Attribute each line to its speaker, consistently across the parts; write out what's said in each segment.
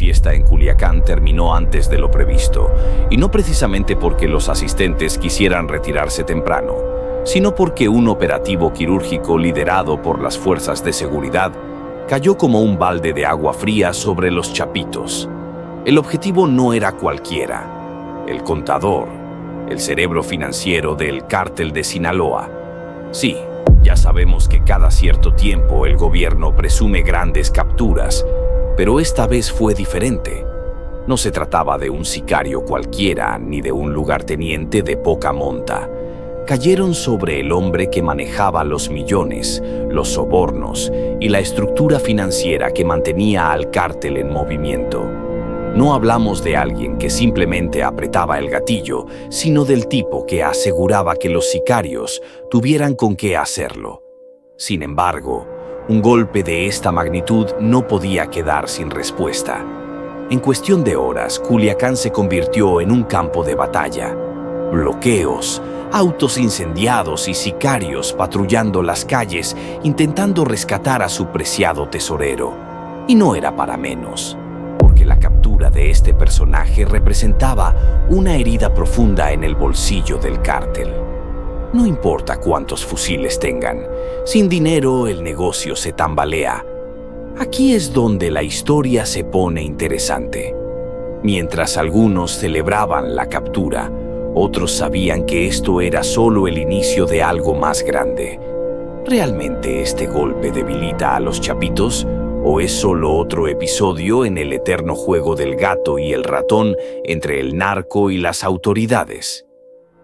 Speaker 1: fiesta en Culiacán terminó antes de lo previsto, y no precisamente porque los asistentes quisieran retirarse temprano, sino porque un operativo quirúrgico liderado por las fuerzas de seguridad cayó como un balde de agua fría sobre los Chapitos. El objetivo no era cualquiera: el contador, el cerebro financiero del cártel de Sinaloa. Sí, ya sabemos que cada cierto tiempo el gobierno presume grandes capturas, pero esta vez fue diferente. No se trataba de un sicario cualquiera ni de un lugarteniente de poca monta. Cayeron sobre el hombre que manejaba los millones, los sobornos y la estructura financiera que mantenía al cártel en movimiento. No hablamos de alguien que simplemente apretaba el gatillo, sino del tipo que aseguraba que los sicarios tuvieran con qué hacerlo. Sin embargo, un golpe de esta magnitud no podía quedar sin respuesta. En cuestión de horas, Culiacán se convirtió en un campo de batalla. Bloqueos, autos incendiados y sicarios patrullando las calles intentando rescatar a su preciado tesorero. Y no era para menos, porque la captura de este personaje representaba una herida profunda en el bolsillo del cártel. No importa cuántos fusiles tengan, sin dinero el negocio se tambalea. Aquí es donde la historia se pone interesante. Mientras algunos celebraban la captura, otros sabían que esto era solo el inicio de algo más grande. ¿Realmente este golpe debilita a los Chapitos? ¿O es solo otro episodio en el eterno juego del gato y el ratón entre el narco y las autoridades?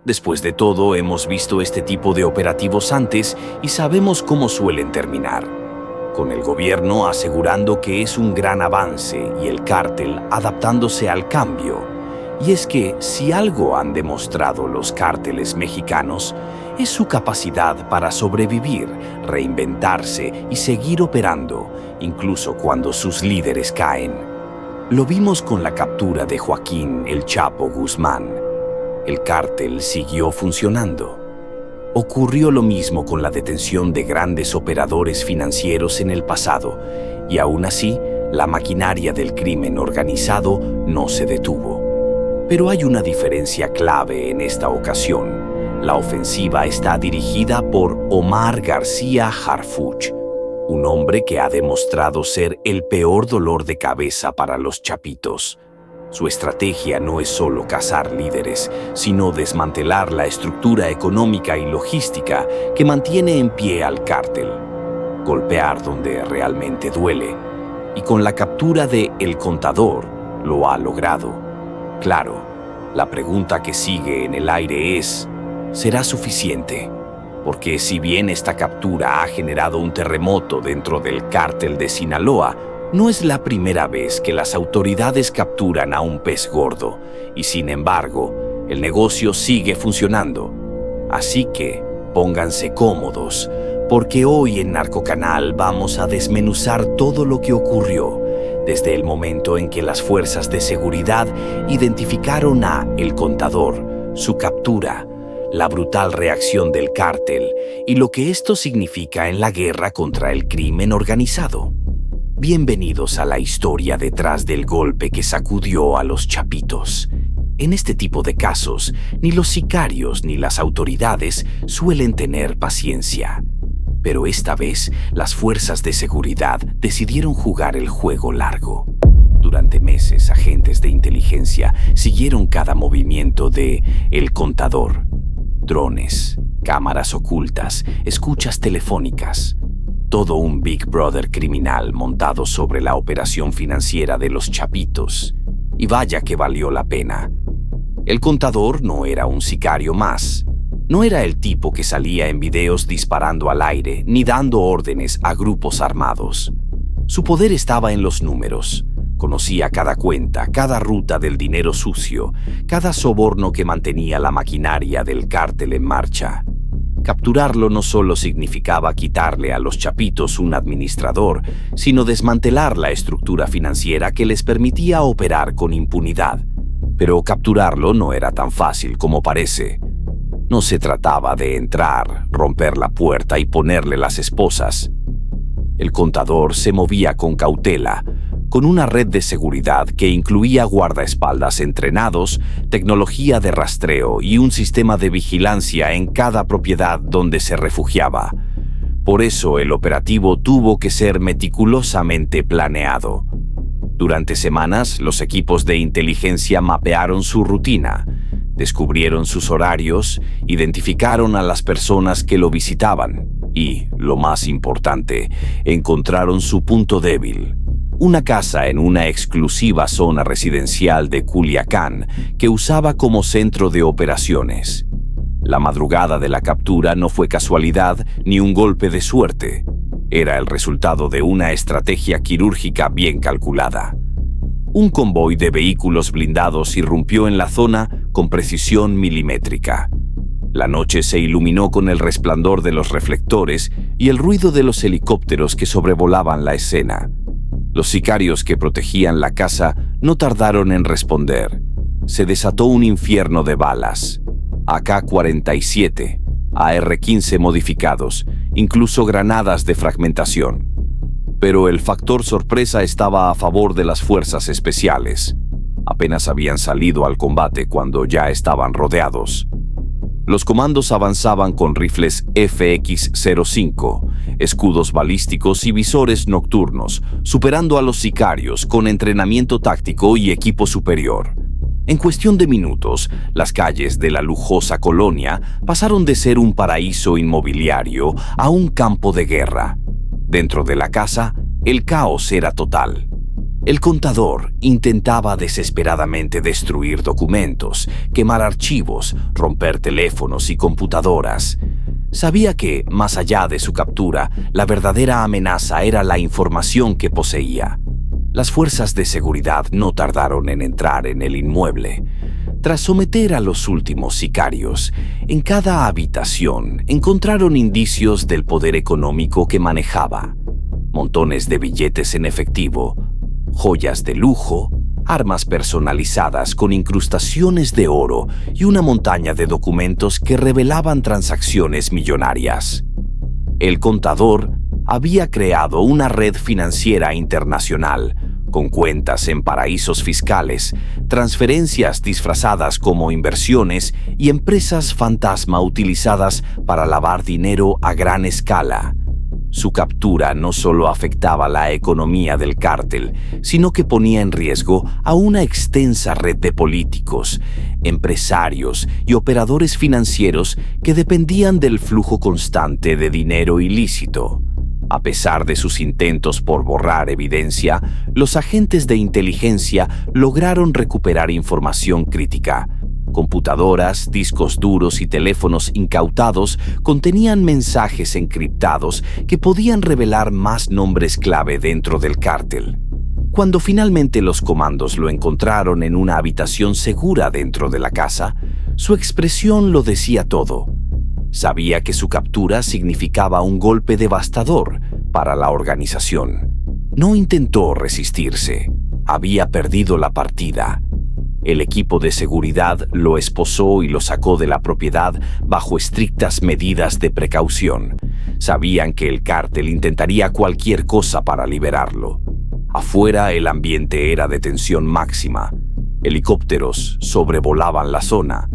Speaker 1: Después de todo, hemos visto este tipo de operativos antes y sabemos cómo suelen terminar, con el gobierno asegurando que es un gran avance y el cártel adaptándose al cambio. Y es que si algo han demostrado los cárteles mexicanos, es su capacidad para sobrevivir, reinventarse y seguir operando, incluso cuando sus líderes caen. Lo vimos con la captura de Joaquín El Chapo Guzmán. El cártel siguió funcionando. Ocurrió lo mismo con la detención de grandes operadores financieros en el pasado, y aún así, la maquinaria del crimen organizado no se detuvo. Pero hay una diferencia clave en esta ocasión. La ofensiva está dirigida por Omar García Harfuch, un hombre que ha demostrado ser el peor dolor de cabeza para los Chapitos. Su estrategia no es solo cazar líderes, sino desmantelar la estructura económica y logística que mantiene en pie al cártel. Golpear donde realmente duele. Y con la captura de El Contador, lo ha logrado. Claro, la pregunta que sigue en el aire es: ¿será suficiente? Porque si bien esta captura ha generado un terremoto dentro del cártel de Sinaloa, no es la primera vez que las autoridades capturan a un pez gordo, y sin embargo, el negocio sigue funcionando. Así que, pónganse cómodos, porque hoy en Narcocanal vamos a desmenuzar todo lo que ocurrió, desde el momento en que las fuerzas de seguridad identificaron a El Contador, su captura, la brutal reacción del cártel y lo que esto significa en la guerra contra el crimen organizado. Bienvenidos a la historia detrás del golpe que sacudió a los Chapitos. En este tipo de casos, ni los sicarios ni las autoridades suelen tener paciencia. Pero esta vez, las fuerzas de seguridad decidieron jugar el juego largo. Durante meses, agentes de inteligencia siguieron cada movimiento de El Contador. Drones, cámaras ocultas, escuchas telefónicas. Todo un Big Brother criminal montado sobre la operación financiera de los Chapitos. Y vaya que valió la pena. El Contador no era un sicario más. No era el tipo que salía en videos disparando al aire ni dando órdenes a grupos armados. Su poder estaba en los números. Conocía cada cuenta, cada ruta del dinero sucio, cada soborno que mantenía la maquinaria del cártel en marcha. Capturarlo no solo significaba quitarle a los Chapitos un administrador, sino desmantelar la estructura financiera que les permitía operar con impunidad. Pero capturarlo no era tan fácil como parece. No se trataba de entrar, romper la puerta y ponerle las esposas. El Contador se movía con cautela, con una red de seguridad que incluía guardaespaldas entrenados, tecnología de rastreo y un sistema de vigilancia en cada propiedad donde se refugiaba. Por eso el operativo tuvo que ser meticulosamente planeado. Durante semanas, los equipos de inteligencia mapearon su rutina, descubrieron sus horarios, identificaron a las personas que lo visitaban y, lo más importante, encontraron su punto débil. Una casa en una exclusiva zona residencial de Culiacán que usaba como centro de operaciones. La madrugada de la captura no fue casualidad ni un golpe de suerte. Era el resultado de una estrategia quirúrgica bien calculada. Un convoy de vehículos blindados irrumpió en la zona con precisión milimétrica. La noche se iluminó con el resplandor de los reflectores y el ruido de los helicópteros que sobrevolaban la escena. Los sicarios que protegían la casa no tardaron en responder. Se desató un infierno de balas. AK-47, AR-15 modificados, incluso granadas de fragmentación. Pero el factor sorpresa estaba a favor de las fuerzas especiales. Apenas habían salido al combate cuando ya estaban rodeados. Los comandos avanzaban con rifles FX-05, escudos balísticos y visores nocturnos, superando a los sicarios con entrenamiento táctico y equipo superior. En cuestión de minutos, las calles de la lujosa colonia pasaron de ser un paraíso inmobiliario a un campo de guerra. Dentro de la casa, el caos era total. El contador intentaba desesperadamente destruir documentos, quemar archivos, romper teléfonos y computadoras. Sabía que, más allá de su captura, la verdadera amenaza era la información que poseía. Las fuerzas de seguridad no tardaron en entrar en el inmueble. Tras someter a los últimos sicarios, en cada habitación encontraron indicios del poder económico que manejaba. Montones de billetes en efectivo, joyas de lujo, armas personalizadas con incrustaciones de oro y una montaña de documentos que revelaban transacciones millonarias. El contador había creado una red financiera internacional, con cuentas en paraísos fiscales, transferencias disfrazadas como inversiones y empresas fantasma utilizadas para lavar dinero a gran escala. Su captura no solo afectaba la economía del cártel, sino que ponía en riesgo a una extensa red de políticos, empresarios y operadores financieros que dependían del flujo constante de dinero ilícito. A pesar de sus intentos por borrar evidencia, los agentes de inteligencia lograron recuperar información crítica. Computadoras, discos duros y teléfonos incautados contenían mensajes encriptados que podían revelar más nombres clave dentro del cártel. Cuando finalmente los comandos lo encontraron en una habitación segura dentro de la casa, su expresión lo decía todo. Sabía que su captura significaba un golpe devastador para la organización. No intentó resistirse. Había perdido la partida. El equipo de seguridad lo esposó y lo sacó de la propiedad bajo estrictas medidas de precaución. Sabían que el cártel intentaría cualquier cosa para liberarlo. Afuera el ambiente era de tensión máxima. Helicópteros sobrevolaban la zona.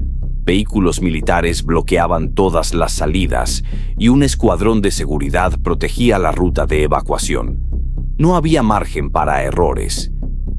Speaker 1: Vehículos militares bloqueaban todas las salidas y un escuadrón de seguridad protegía la ruta de evacuación. No había margen para errores.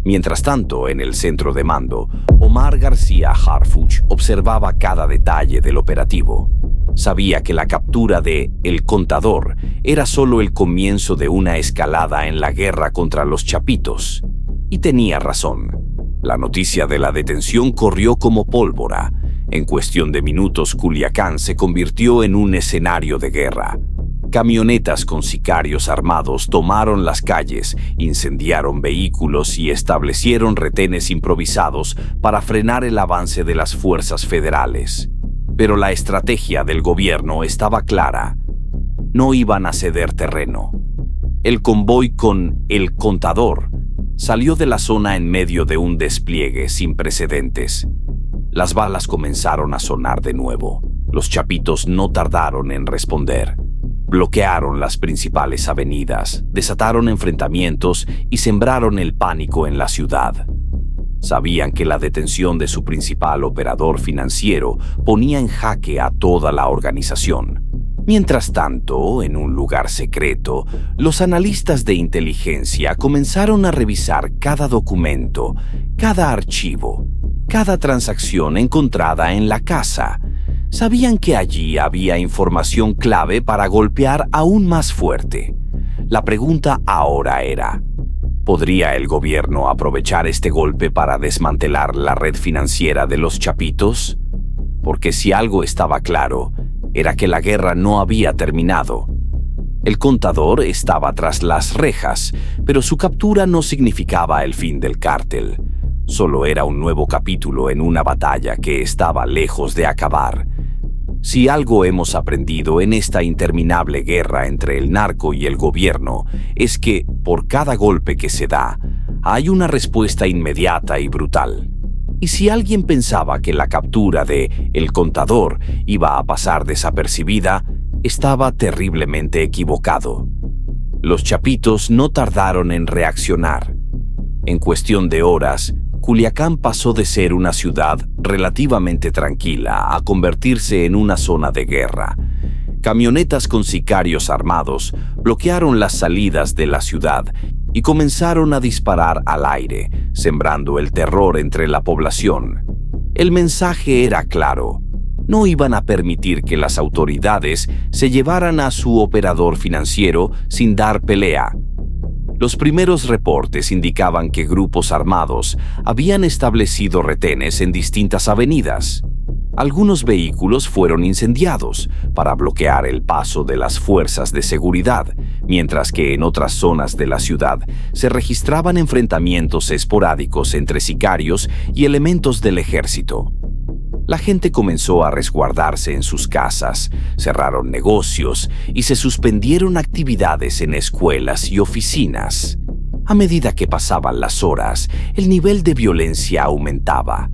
Speaker 1: Mientras tanto, en el centro de mando, Omar García Harfuch observaba cada detalle del operativo. Sabía que la captura de El Contador era solo el comienzo de una escalada en la guerra contra los chapitos. Y tenía razón. La noticia de la detención corrió como pólvora. En cuestión de minutos, Culiacán se convirtió en un escenario de guerra. Camionetas con sicarios armados tomaron las calles, incendiaron vehículos y establecieron retenes improvisados para frenar el avance de las fuerzas federales. Pero la estrategia del gobierno estaba clara. No iban a ceder terreno. El convoy con El Contador salió de la zona en medio de un despliegue sin precedentes. Las balas comenzaron a sonar de nuevo. Los chapitos no tardaron en responder. Bloquearon las principales avenidas, desataron enfrentamientos y sembraron el pánico en la ciudad. Sabían que la detención de su principal operador financiero ponía en jaque a toda la organización. Mientras tanto, en un lugar secreto, los analistas de inteligencia comenzaron a revisar cada documento, cada archivo, cada transacción encontrada en la casa. Sabían que allí había información clave para golpear aún más fuerte. La pregunta ahora era: ¿podría el gobierno aprovechar este golpe para desmantelar la red financiera de los Chapitos? Porque si algo estaba claro, era que la guerra no había terminado. El contador estaba tras las rejas, pero su captura no significaba el fin del cártel. Solo era un nuevo capítulo en una batalla que estaba lejos de acabar. Si algo hemos aprendido en esta interminable guerra entre el narco y el gobierno, es que, por cada golpe que se da, hay una respuesta inmediata y brutal. Y si alguien pensaba que la captura de El Contador iba a pasar desapercibida, estaba terriblemente equivocado. Los Chapitos no tardaron en reaccionar. En cuestión de horas, Culiacán pasó de ser una ciudad relativamente tranquila a convertirse en una zona de guerra. Camionetas con sicarios armados bloquearon las salidas de la ciudad y comenzaron a disparar al aire, sembrando el terror entre la población. El mensaje era claro: no iban a permitir que las autoridades se llevaran a su operador financiero sin dar pelea. Los primeros reportes indicaban que grupos armados habían establecido retenes en distintas avenidas. Algunos vehículos fueron incendiados para bloquear el paso de las fuerzas de seguridad, mientras que en otras zonas de la ciudad se registraban enfrentamientos esporádicos entre sicarios y elementos del ejército. La gente comenzó a resguardarse en sus casas, cerraron negocios y se suspendieron actividades en escuelas y oficinas. A medida que pasaban las horas, el nivel de violencia aumentaba.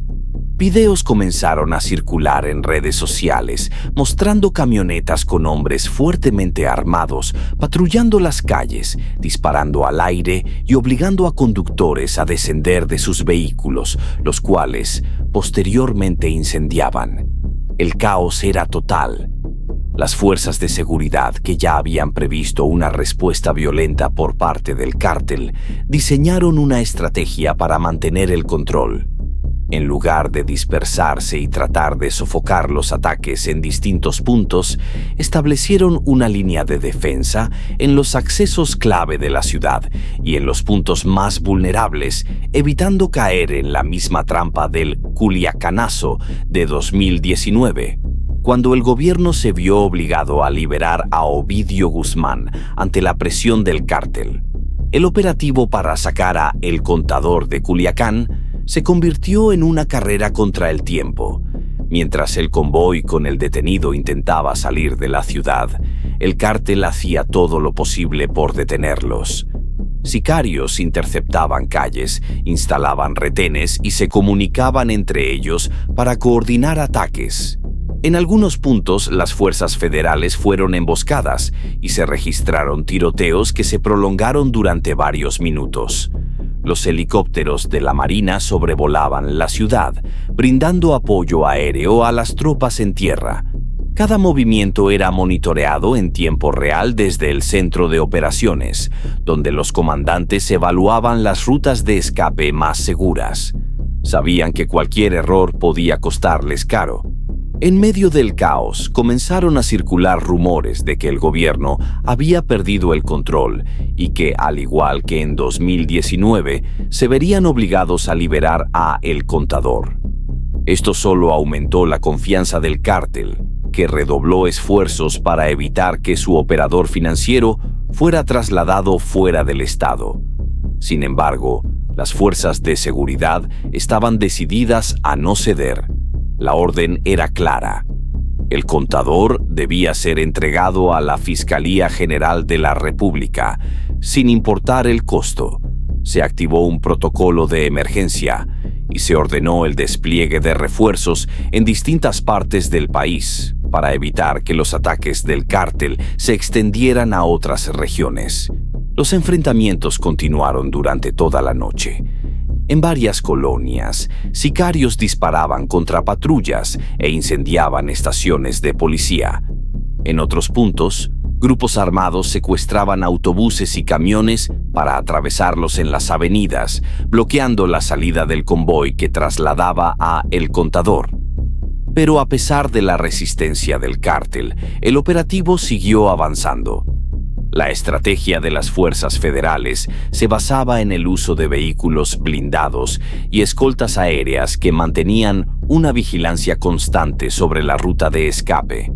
Speaker 1: Videos comenzaron a circular en redes sociales, mostrando camionetas con hombres fuertemente armados, patrullando las calles, disparando al aire y obligando a conductores a descender de sus vehículos, los cuales posteriormente incendiaban. El caos era total. Las fuerzas de seguridad, que ya habían previsto una respuesta violenta por parte del cártel, diseñaron una estrategia para mantener el control. En lugar de dispersarse y tratar de sofocar los ataques en distintos puntos, establecieron una línea de defensa en los accesos clave de la ciudad y en los puntos más vulnerables, evitando caer en la misma trampa del Culiacanazo de 2019, cuando el gobierno se vio obligado a liberar a Ovidio Guzmán ante la presión del cártel. El operativo para sacar a El Contador de Culiacán se convirtió en una carrera contra el tiempo. Mientras el convoy con el detenido intentaba salir de la ciudad, el cártel hacía todo lo posible por detenerlos. Sicarios interceptaban calles, instalaban retenes y se comunicaban entre ellos para coordinar ataques. En algunos puntos, las fuerzas federales fueron emboscadas y se registraron tiroteos que se prolongaron durante varios minutos. Los helicópteros de la Marina sobrevolaban la ciudad, brindando apoyo aéreo a las tropas en tierra. Cada movimiento era monitoreado en tiempo real desde el centro de operaciones, donde los comandantes evaluaban las rutas de escape más seguras. Sabían que cualquier error podía costarles caro. En medio del caos, comenzaron a circular rumores de que el gobierno había perdido el control y que, al igual que en 2019, se verían obligados a liberar a El Contador. Esto solo aumentó la confianza del cártel, que redobló esfuerzos para evitar que su operador financiero fuera trasladado fuera del estado. Sin embargo, las fuerzas de seguridad estaban decididas a no ceder. La orden era clara. El Contador debía ser entregado a la Fiscalía General de la República, sin importar el costo. Se activó un protocolo de emergencia y se ordenó el despliegue de refuerzos en distintas partes del país para evitar que los ataques del cártel se extendieran a otras regiones. Los enfrentamientos continuaron durante toda la noche. En varias colonias, sicarios disparaban contra patrullas e incendiaban estaciones de policía. En otros puntos, grupos armados secuestraban autobuses y camiones para atravesarlos en las avenidas, bloqueando la salida del convoy que trasladaba a El Contador. Pero a pesar de la resistencia del cártel, el operativo siguió avanzando. La estrategia de las fuerzas federales se basaba en el uso de vehículos blindados y escoltas aéreas que mantenían una vigilancia constante sobre la ruta de escape.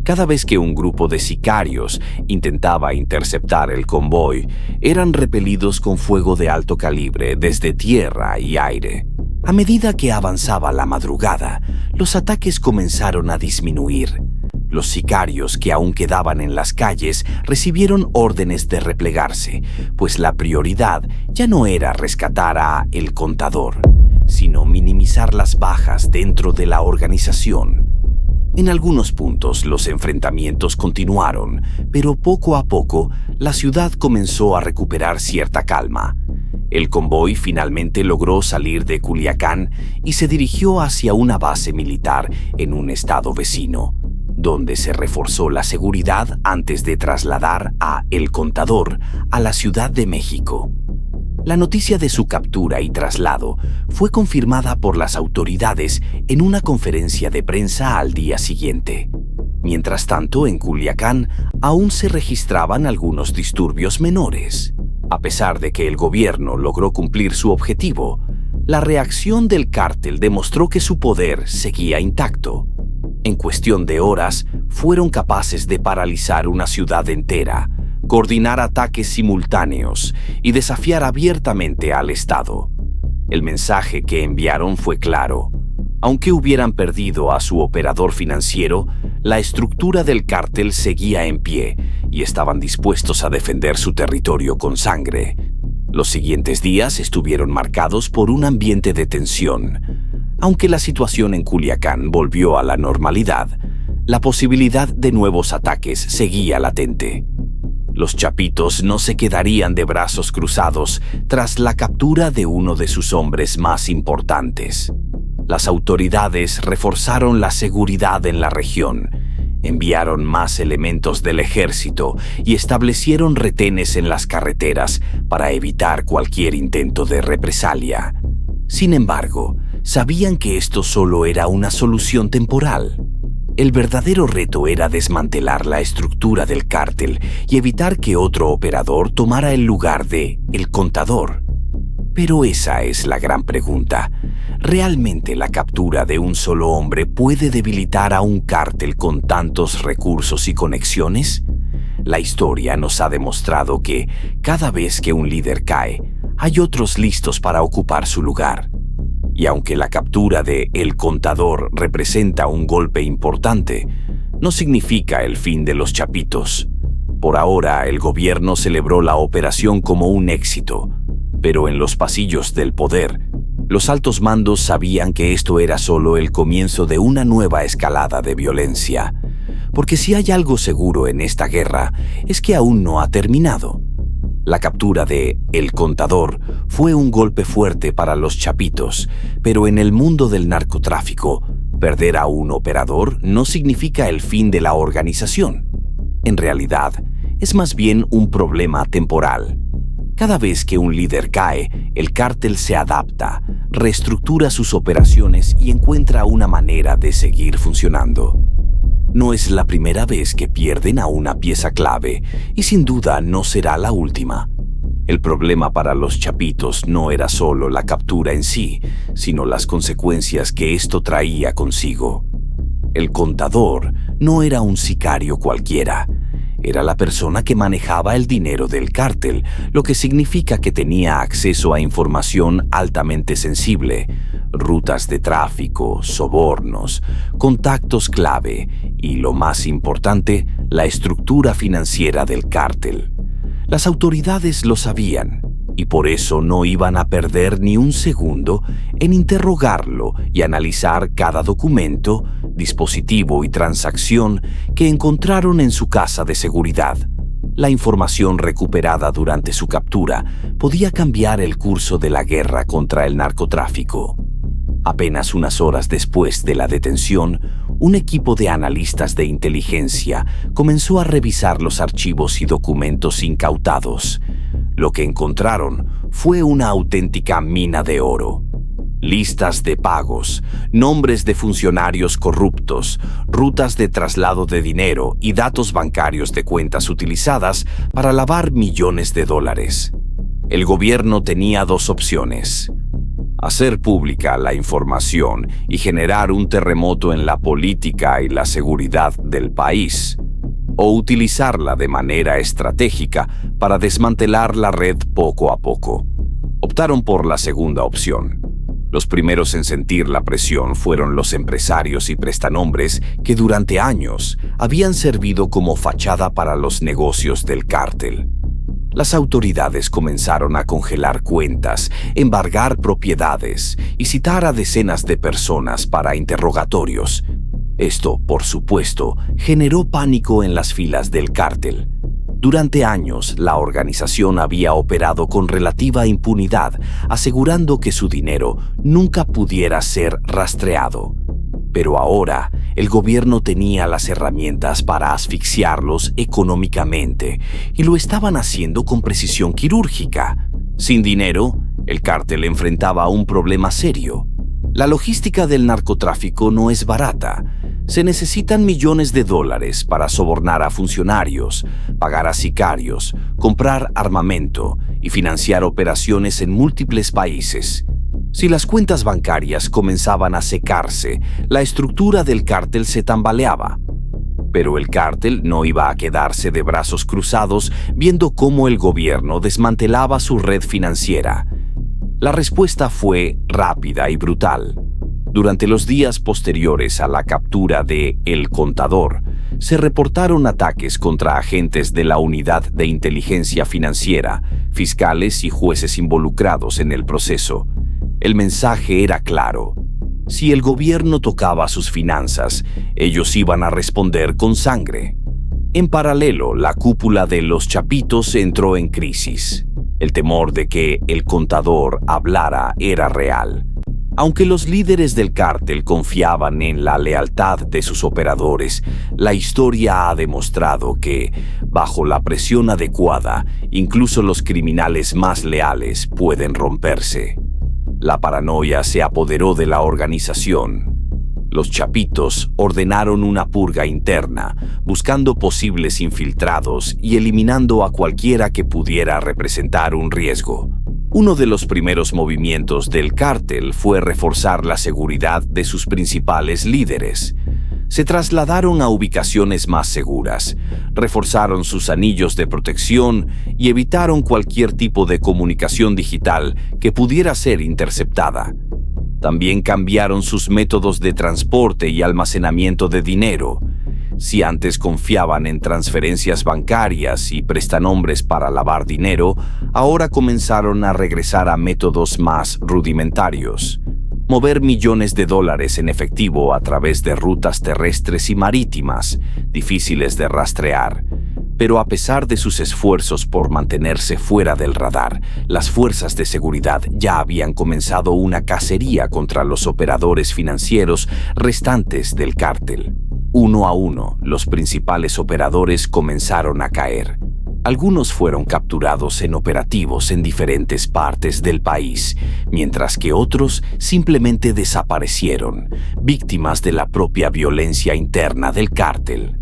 Speaker 1: Cada vez que un grupo de sicarios intentaba interceptar el convoy, eran repelidos con fuego de alto calibre desde tierra y aire. A medida que avanzaba la madrugada, los ataques comenzaron a disminuir. Los sicarios que aún quedaban en las calles recibieron órdenes de replegarse, pues la prioridad ya no era rescatar a El Contador, sino minimizar las bajas dentro de la organización. En algunos puntos los enfrentamientos continuaron, pero poco a poco la ciudad comenzó a recuperar cierta calma. El convoy finalmente logró salir de Culiacán y se dirigió hacia una base militar en un estado vecino, donde se reforzó la seguridad antes de trasladar a El Contador a la Ciudad de México. La noticia de su captura y traslado fue confirmada por las autoridades en una conferencia de prensa al día siguiente. Mientras tanto, en Culiacán aún se registraban algunos disturbios menores. A pesar de que el gobierno logró cumplir su objetivo, la reacción del cártel demostró que su poder seguía intacto. En cuestión de horas, fueron capaces de paralizar una ciudad entera, coordinar ataques simultáneos y desafiar abiertamente al Estado. El mensaje que enviaron fue claro. Aunque hubieran perdido a su operador financiero, la estructura del cártel seguía en pie y estaban dispuestos a defender su territorio con sangre. Los siguientes días estuvieron marcados por un ambiente de tensión. Aunque la situación en Culiacán volvió a la normalidad, la posibilidad de nuevos ataques seguía latente. Los chapitos no se quedarían de brazos cruzados tras la captura de uno de sus hombres más importantes. Las autoridades reforzaron la seguridad en la región, enviaron más elementos del ejército y establecieron retenes en las carreteras para evitar cualquier intento de represalia. Sin embargo, sabían que esto solo era una solución temporal. El verdadero reto era desmantelar la estructura del cártel y evitar que otro operador tomara el lugar de El Contador. Pero esa es la gran pregunta. ¿Realmente la captura de un solo hombre puede debilitar a un cártel con tantos recursos y conexiones? La historia nos ha demostrado que cada vez que un líder cae, hay otros listos para ocupar su lugar. Y aunque la captura de El Contador representa un golpe importante, no significa el fin de los chapitos. Por ahora, el gobierno celebró la operación como un éxito, pero en los pasillos del poder, los altos mandos sabían que esto era solo el comienzo de una nueva escalada de violencia. Porque si hay algo seguro en esta guerra, es que aún no ha terminado. La captura de El Contador fue un golpe fuerte para los chapitos, pero en el mundo del narcotráfico, perder a un operador no significa el fin de la organización. En realidad, es más bien un problema temporal. Cada vez que un líder cae, el cártel se adapta, reestructura sus operaciones y encuentra una manera de seguir funcionando. No es la primera vez que pierden a una pieza clave y sin duda no será la última. El problema para los chapitos no era solo la captura en sí, sino las consecuencias que esto traía consigo. El Contador no era un sicario cualquiera. Era la persona que manejaba el dinero del cártel, lo que significa que tenía acceso a información altamente sensible, rutas de tráfico, sobornos, contactos clave y, lo más importante, la estructura financiera del cártel. Las autoridades lo sabían y por eso no iban a perder ni un segundo en interrogarlo y analizar cada documento, dispositivo y transacción que encontraron en su casa de seguridad. La información recuperada durante su captura podía cambiar el curso de la guerra contra el narcotráfico. Apenas unas horas después de la detención, un equipo de analistas de inteligencia comenzó a revisar los archivos y documentos incautados. Lo que encontraron fue una auténtica mina de oro. Listas de pagos, nombres de funcionarios corruptos, rutas de traslado de dinero y datos bancarios de cuentas utilizadas para lavar millones de dólares. El gobierno tenía dos opciones: hacer pública la información y generar un terremoto en la política y la seguridad del país, o utilizarla de manera estratégica para desmantelar la red poco a poco. Optaron por la segunda opción. Los primeros en sentir la presión fueron los empresarios y prestanombres que durante años habían servido como fachada para los negocios del cártel. Las autoridades comenzaron a congelar cuentas, embargar propiedades y citar a decenas de personas para interrogatorios. Esto, por supuesto, generó pánico en las filas del cártel. Durante años, la organización había operado con relativa impunidad, asegurando que su dinero nunca pudiera ser rastreado. Pero ahora, el gobierno tenía las herramientas para asfixiarlos económicamente y lo estaban haciendo con precisión quirúrgica. Sin dinero, el cártel enfrentaba un problema serio. La logística del narcotráfico no es barata. Se necesitan millones de dólares para sobornar a funcionarios, pagar a sicarios, comprar armamento y financiar operaciones en múltiples países. Si las cuentas bancarias comenzaban a secarse, la estructura del cártel se tambaleaba. Pero el cártel no iba a quedarse de brazos cruzados viendo cómo el gobierno desmantelaba su red financiera. La respuesta fue rápida y brutal. Durante los días posteriores a la captura de El Contador, se reportaron ataques contra agentes de la Unidad de Inteligencia Financiera, fiscales y jueces involucrados en el proceso. El mensaje era claro: si el gobierno tocaba sus finanzas, ellos iban a responder con sangre. En paralelo, la cúpula de los Chapitos entró en crisis. El temor de que El Contador hablara era real. Aunque los líderes del cártel confiaban en la lealtad de sus operadores, la historia ha demostrado que, bajo la presión adecuada, incluso los criminales más leales pueden romperse. La paranoia se apoderó de la organización. Los Chapitos ordenaron una purga interna, buscando posibles infiltrados y eliminando a cualquiera que pudiera representar un riesgo. Uno de los primeros movimientos del cártel fue reforzar la seguridad de sus principales líderes. Se trasladaron a ubicaciones más seguras, reforzaron sus anillos de protección y evitaron cualquier tipo de comunicación digital que pudiera ser interceptada. También cambiaron sus métodos de transporte y almacenamiento de dinero. Si antes confiaban en transferencias bancarias y prestanombres para lavar dinero, ahora comenzaron a regresar a métodos más rudimentarios. Mover millones de dólares en efectivo a través de rutas terrestres y marítimas, difíciles de rastrear. Pero a pesar de sus esfuerzos por mantenerse fuera del radar, las fuerzas de seguridad ya habían comenzado una cacería contra los operadores financieros restantes del cártel. Uno a uno, los principales operadores comenzaron a caer. Algunos fueron capturados en operativos en diferentes partes del país, mientras que otros simplemente desaparecieron, víctimas de la propia violencia interna del cártel.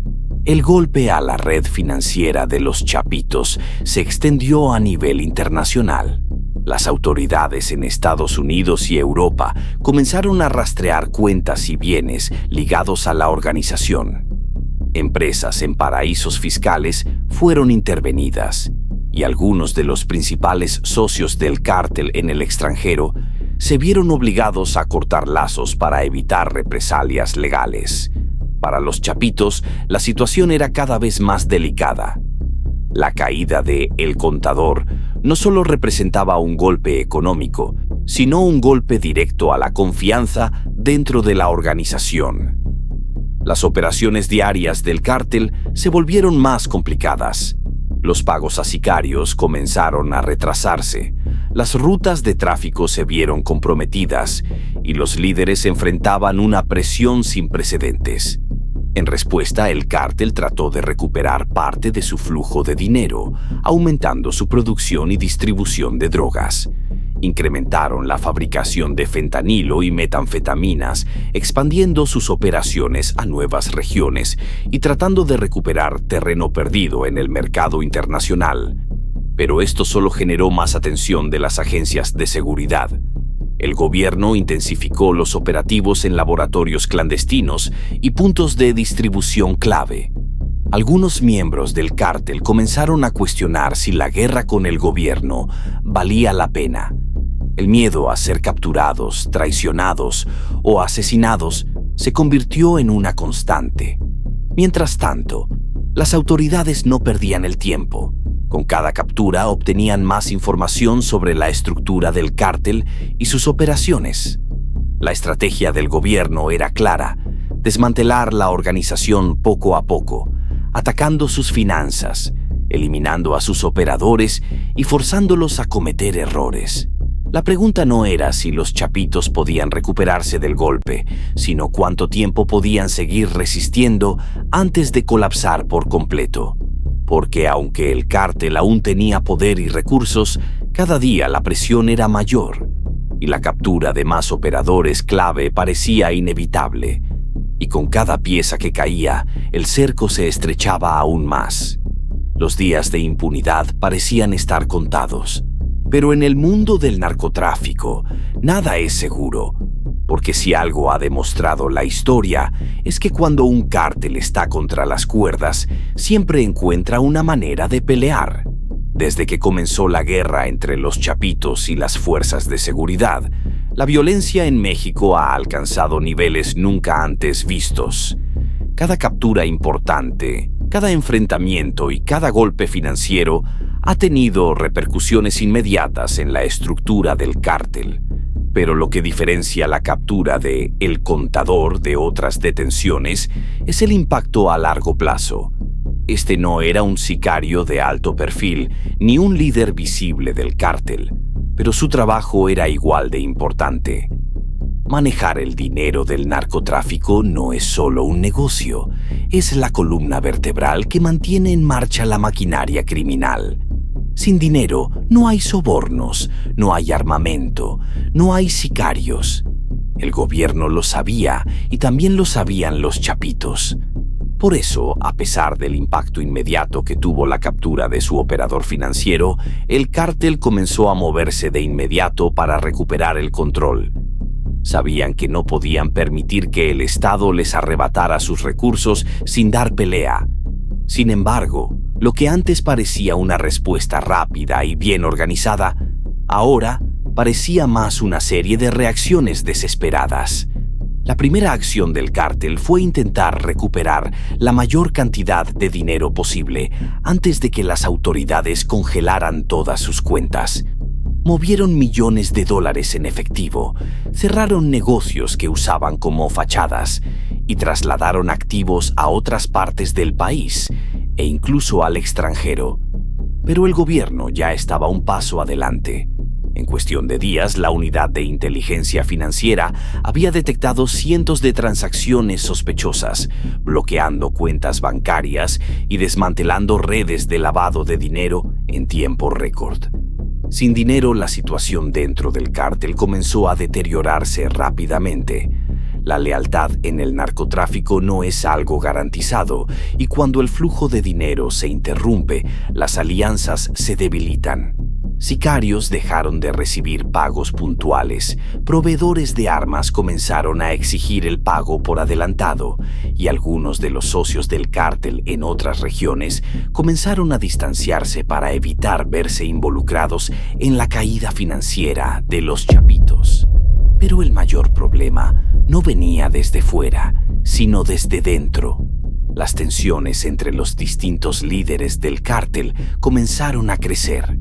Speaker 1: El golpe a la red financiera de los Chapitos se extendió a nivel internacional. Las autoridades en Estados Unidos y Europa comenzaron a rastrear cuentas y bienes ligados a la organización. Empresas en paraísos fiscales fueron intervenidas y algunos de los principales socios del cártel en el extranjero se vieron obligados a cortar lazos para evitar represalias legales. Para los Chapitos, la situación era cada vez más delicada. La caída de El Contador no solo representaba un golpe económico, sino un golpe directo a la confianza dentro de la organización. Las operaciones diarias del cártel se volvieron más complicadas. Los pagos a sicarios comenzaron a retrasarse, las rutas de tráfico se vieron comprometidas y los líderes enfrentaban una presión sin precedentes. En respuesta, el cártel trató de recuperar parte de su flujo de dinero, aumentando su producción y distribución de drogas. Incrementaron la fabricación de fentanilo y metanfetaminas, expandiendo sus operaciones a nuevas regiones y tratando de recuperar terreno perdido en el mercado internacional. Pero esto solo generó más atención de las agencias de seguridad. El gobierno intensificó los operativos en laboratorios clandestinos y puntos de distribución clave. Algunos miembros del cártel comenzaron a cuestionar si la guerra con el gobierno valía la pena. El miedo a ser capturados, traicionados o asesinados se convirtió en una constante. Mientras tanto, las autoridades no perdían el tiempo. Con cada captura obtenían más información sobre la estructura del cártel y sus operaciones. La estrategia del gobierno era clara: desmantelar la organización poco a poco, atacando sus finanzas, eliminando a sus operadores y forzándolos a cometer errores. La pregunta no era si los chapitos podían recuperarse del golpe, sino cuánto tiempo podían seguir resistiendo antes de colapsar por completo. Porque aunque el cártel aún tenía poder y recursos, cada día la presión era mayor y la captura de más operadores clave parecía inevitable. Y con cada pieza que caía, el cerco se estrechaba aún más. Los días de impunidad parecían estar contados. Pero en el mundo del narcotráfico, nada es seguro. Porque si algo ha demostrado la historia, es que cuando un cártel está contra las cuerdas, siempre encuentra una manera de pelear. Desde que comenzó la guerra entre los chapitos y las fuerzas de seguridad, la violencia en México ha alcanzado niveles nunca antes vistos. Cada captura importante, cada enfrentamiento y cada golpe financiero ha tenido repercusiones inmediatas en la estructura del cártel. Pero lo que diferencia la captura de El Contador de otras detenciones es el impacto a largo plazo. Este no era un sicario de alto perfil ni un líder visible del cártel, pero su trabajo era igual de importante. Manejar el dinero del narcotráfico no es solo un negocio, es la columna vertebral que mantiene en marcha la maquinaria criminal. Sin dinero no hay sobornos, no hay armamento, no hay sicarios. El gobierno lo sabía y también lo sabían los chapitos. Por eso, a pesar del impacto inmediato que tuvo la captura de su operador financiero, el cártel comenzó a moverse de inmediato para recuperar el control. Sabían que no podían permitir que el Estado les arrebatara sus recursos sin dar pelea. Sin embargo, lo que antes parecía una respuesta rápida y bien organizada, ahora parecía más una serie de reacciones desesperadas. La primera acción del cártel fue intentar recuperar la mayor cantidad de dinero posible antes de que las autoridades congelaran todas sus cuentas. Movieron millones de dólares en efectivo, cerraron negocios que usaban como fachadas y trasladaron activos a otras partes del país e incluso al extranjero. Pero el gobierno ya estaba un paso adelante. En cuestión de días, la unidad de inteligencia financiera había detectado cientos de transacciones sospechosas, bloqueando cuentas bancarias y desmantelando redes de lavado de dinero en tiempo récord. Sin dinero, la situación dentro del cártel comenzó a deteriorarse rápidamente. La lealtad en el narcotráfico no es algo garantizado, y cuando el flujo de dinero se interrumpe, las alianzas se debilitan. Sicarios dejaron de recibir pagos puntuales, proveedores de armas comenzaron a exigir el pago por adelantado, y algunos de los socios del cártel en otras regiones comenzaron a distanciarse para evitar verse involucrados en la caída financiera de los chapitos. Pero el mayor problema no venía desde fuera, sino desde dentro. Las tensiones entre los distintos líderes del cártel comenzaron a crecer.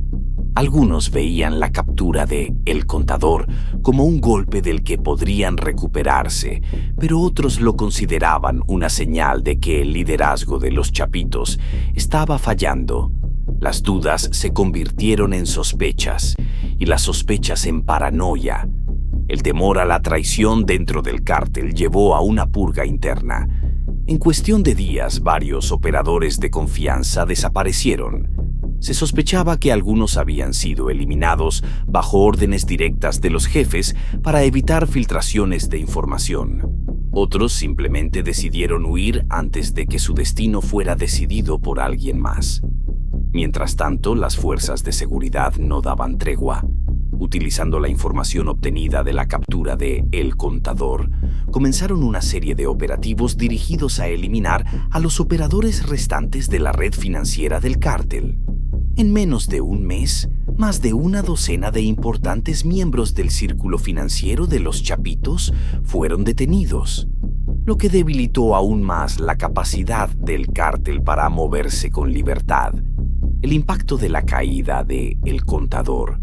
Speaker 1: Algunos veían la captura de El Contador como un golpe del que podrían recuperarse, pero otros lo consideraban una señal de que el liderazgo de los Chapitos estaba fallando. Las dudas se convirtieron en sospechas, y las sospechas en paranoia. El temor a la traición dentro del cártel llevó a una purga interna. En cuestión de días, varios operadores de confianza desaparecieron. Se sospechaba que algunos habían sido eliminados bajo órdenes directas de los jefes para evitar filtraciones de información. Otros simplemente decidieron huir antes de que su destino fuera decidido por alguien más. Mientras tanto, las fuerzas de seguridad no daban tregua. Utilizando la información obtenida de la captura de El Contador, comenzaron una serie de operativos dirigidos a eliminar a los operadores restantes de la red financiera del cártel. En menos de un mes, más de una docena de importantes miembros del círculo financiero de los Chapitos fueron detenidos, lo que debilitó aún más la capacidad del cártel para moverse con libertad. El impacto de la caída de El Contador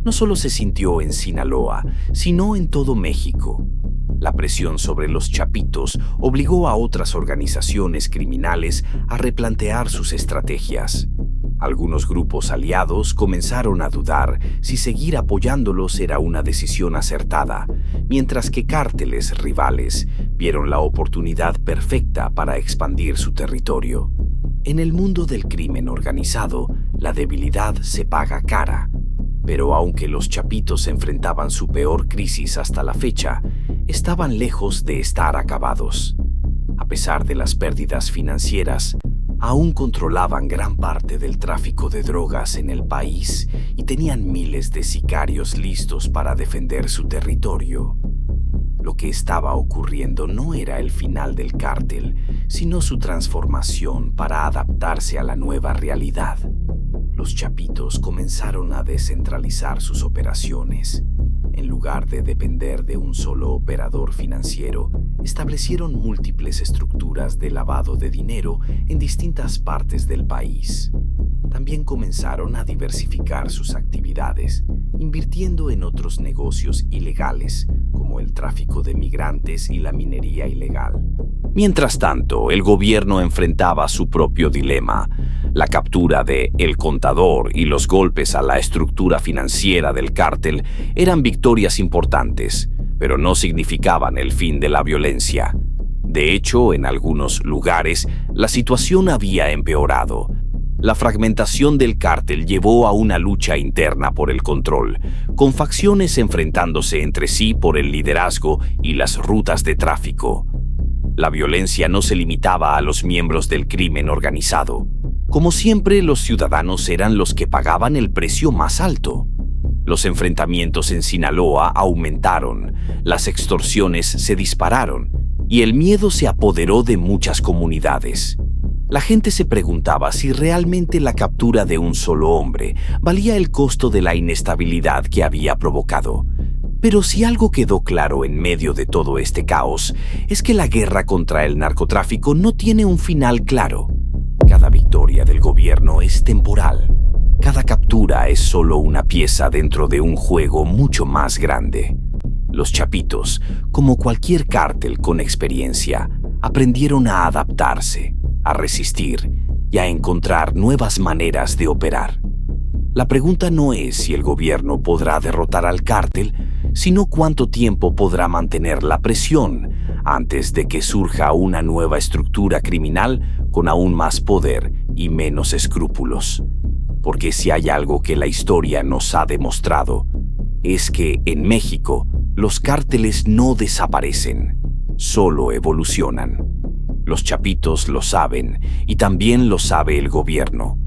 Speaker 1: no solo se sintió en Sinaloa, sino en todo México. La presión sobre los Chapitos obligó a otras organizaciones criminales a replantear sus estrategias. Algunos grupos aliados comenzaron a dudar si seguir apoyándolos era una decisión acertada, mientras que cárteles rivales vieron la oportunidad perfecta para expandir su territorio. En el mundo del crimen organizado, la debilidad se paga cara. Pero aunque los Chapitos enfrentaban su peor crisis hasta la fecha, estaban lejos de estar acabados. A pesar de las pérdidas financieras, aún controlaban gran parte del tráfico de drogas en el país y tenían miles de sicarios listos para defender su territorio. Lo que estaba ocurriendo no era el final del cártel, sino su transformación para adaptarse a la nueva realidad. Los Chapitos comenzaron a descentralizar sus operaciones. En lugar de depender de un solo operador financiero, establecieron múltiples estructuras de lavado de dinero en distintas partes del país. También comenzaron a diversificar sus actividades, invirtiendo en otros negocios ilegales, como el tráfico de migrantes y la minería ilegal. Mientras tanto, el gobierno enfrentaba su propio dilema. La captura de El Contador y los golpes a la estructura financiera del cártel eran victorias importantes, pero no significaban el fin de la violencia. De hecho, en algunos lugares, la situación había empeorado. La fragmentación del cártel llevó a una lucha interna por el control, con facciones enfrentándose entre sí por el liderazgo y las rutas de tráfico. La violencia no se limitaba a los miembros del crimen organizado. Como siempre, los ciudadanos eran los que pagaban el precio más alto. Los enfrentamientos en Sinaloa aumentaron, las extorsiones se dispararon y el miedo se apoderó de muchas comunidades. La gente se preguntaba si realmente la captura de un solo hombre valía el costo de la inestabilidad que había provocado. Pero si algo quedó claro en medio de todo este caos, es que la guerra contra el narcotráfico no tiene un final claro. Cada victoria del gobierno es temporal. Cada captura es solo una pieza dentro de un juego mucho más grande. Los Chapitos, como cualquier cártel con experiencia, aprendieron a adaptarse, a resistir y a encontrar nuevas maneras de operar. La pregunta no es si el gobierno podrá derrotar al cártel, sino cuánto tiempo podrá mantener la presión antes de que surja una nueva estructura criminal con aún más poder y menos escrúpulos. Porque si hay algo que la historia nos ha demostrado, es que en México los cárteles no desaparecen, solo evolucionan. Los Chapitos lo saben y también lo sabe el gobierno.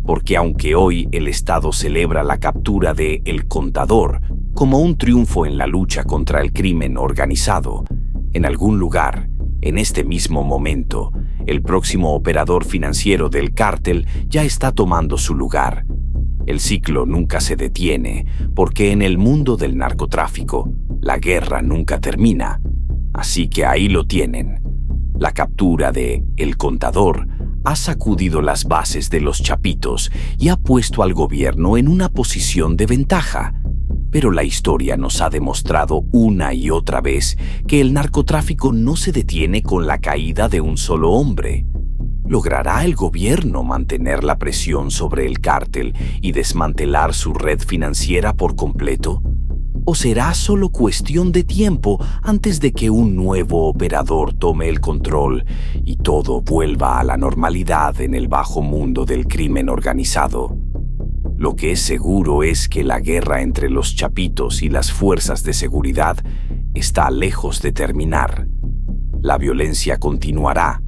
Speaker 1: Porque aunque hoy el Estado celebra la captura de El Contador como un triunfo en la lucha contra el crimen organizado, en algún lugar, en este mismo momento, el próximo operador financiero del cártel ya está tomando su lugar. El ciclo nunca se detiene, porque en el mundo del narcotráfico, la guerra nunca termina. Así que ahí lo tienen. La captura de El Contador ha sacudido las bases de los chapitos y ha puesto al gobierno en una posición de ventaja. Pero la historia nos ha demostrado una y otra vez que el narcotráfico no se detiene con la caída de un solo hombre. ¿Logrará el gobierno mantener la presión sobre el cártel y desmantelar su red financiera por completo? ¿O será solo cuestión de tiempo antes de que un nuevo operador tome el control y todo vuelva a la normalidad en el bajo mundo del crimen organizado? Lo que es seguro es que la guerra entre los chapitos y las fuerzas de seguridad está lejos de terminar. La violencia continuará,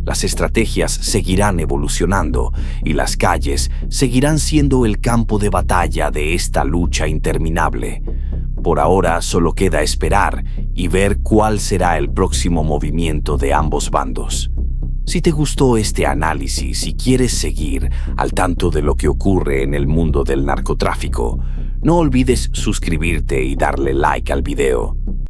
Speaker 1: las estrategias seguirán evolucionando y las calles seguirán siendo el campo de batalla de esta lucha interminable. Por ahora solo queda esperar y ver cuál será el próximo movimiento de ambos bandos. Si te gustó este análisis y quieres seguir al tanto de lo que ocurre en el mundo del narcotráfico, no olvides suscribirte y darle like al video.